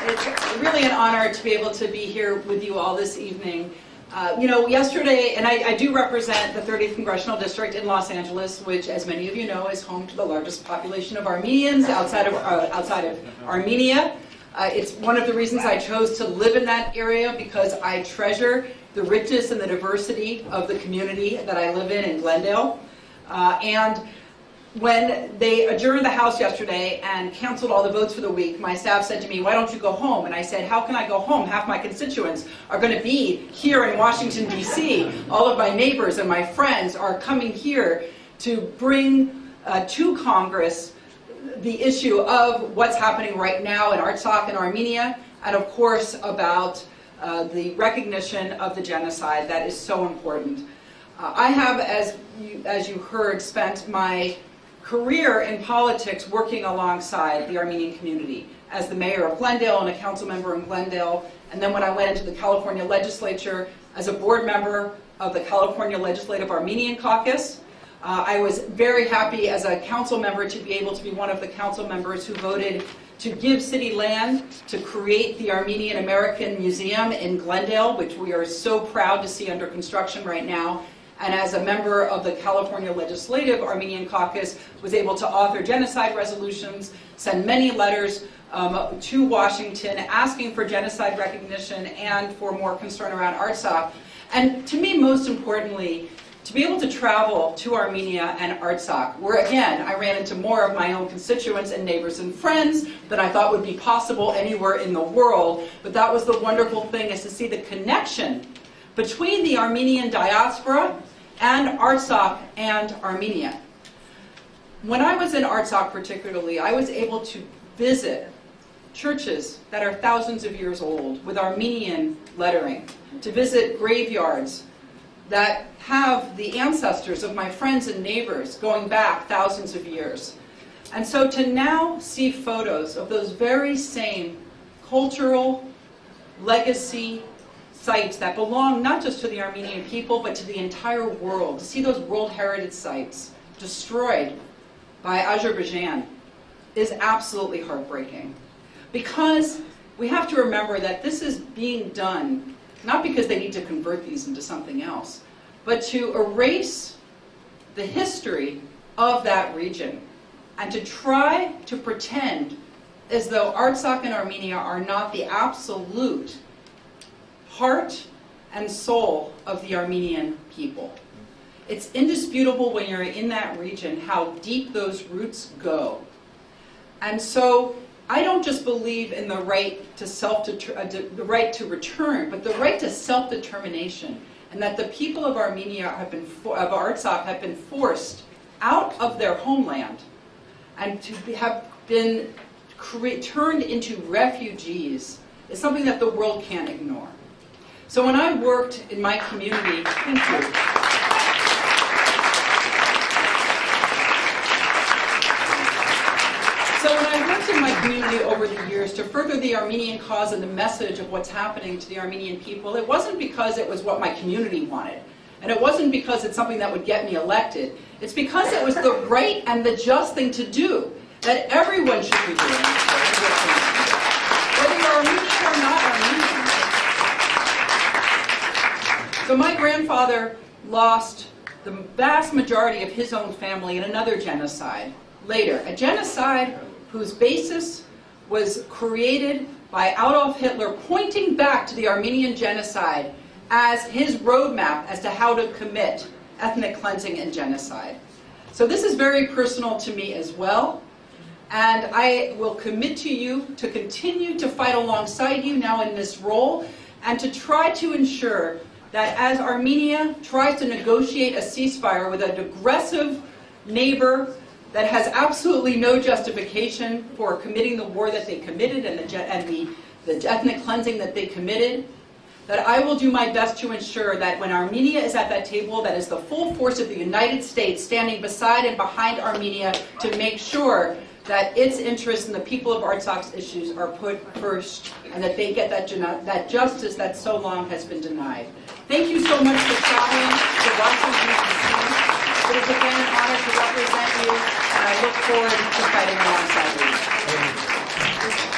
It's really an honor to be able to be here with you all this evening. Yesterday, and I do represent the 30th Congressional District in Los Angeles, which, as many of you know, is home to the largest population of Armenians outside of Armenia. It's one of the reasons I chose to live in that area, because I treasure the richness and the diversity of the community that I live in Glendale. And when they adjourned the House yesterday and canceled all the votes for the week, my staff said to me, "Why don't you go home?" And I said, "How can I go home? Half my constituents are going to be here in Washington, D.C. All of my neighbors and my friends are coming here to bring to Congress the issue of what's happening right now in Artsakh and Armenia, and of course about the recognition of the genocide that is so important." I have, as you heard, spent my career in politics working alongside the Armenian community as the mayor of Glendale and a council member in Glendale, and then when I went into the California legislature as a board member of the California Legislative Armenian Caucus. I was very happy as a council member to be able to be one of the council members who voted to give city land to create the Armenian American Museum in Glendale, which we are so proud to see under construction right now. And as a member of the California Legislative Armenian Caucus, was able to author genocide resolutions, send many letters to Washington asking for genocide recognition and for more concern around Artsakh. And to me, most importantly, to be able to travel to Armenia and Artsakh, where again, I ran into more of my own constituents and neighbors and friends than I thought would be possible anywhere in the world. But that was the wonderful thing, is to see the connection between the Armenian diaspora and Artsakh and Armenia. When I was in Artsakh particularly, I was able to visit churches that are thousands of years old with Armenian lettering, to visit graveyards that have the ancestors of my friends and neighbors going back thousands of years. And so to now see photos of those very same cultural legacy sites that belong not just to the Armenian people, but to the entire world, to see those World Heritage sites destroyed by Azerbaijan is absolutely heartbreaking. Because we have to remember that this is being done not because they need to convert these into something else, but to erase the history of that region and to try to pretend as though Artsakh and Armenia are not the absolute heart and soul of the Armenian people. It's indisputable when you're in that region how deep those roots go. And so I don't just believe in the right to the right to return, but the right to self-determination, and that the people of Armenia of Artsakh have been forced out of their homeland and to have been turned into refugees is something that the world can't ignore. So when I worked in my community, thank you. So when I worked in my community over the years to further the Armenian cause and the message of what's happening to the Armenian people, it wasn't because it was what my community wanted. And it wasn't because it's something that would get me elected. It's because it was the right and the just thing to do, that everyone should be doing. Whether you're Armenian or not Armenian. So my grandfather lost the vast majority of his own family in another genocide later. A genocide whose basis was created by Adolf Hitler, pointing back to the Armenian genocide as his roadmap as to how to commit ethnic cleansing and genocide. So this is very personal to me as well. And I will commit to you to continue to fight alongside you now in this role, and to try to ensure that as Armenia tries to negotiate a ceasefire with an aggressive neighbor that has absolutely no justification for committing the war that they committed and the ethnic cleansing that they committed, that I will do my best to ensure that when Armenia is at that table, that is the full force of the United States standing beside and behind Armenia to make sure that its interests and the people of Artsakh's issues are put first, and that they get that justice that so long has been denied. Thank you so much for traveling to Washington, D.C. It has been an honor to represent you, and I look forward to fighting alongside you.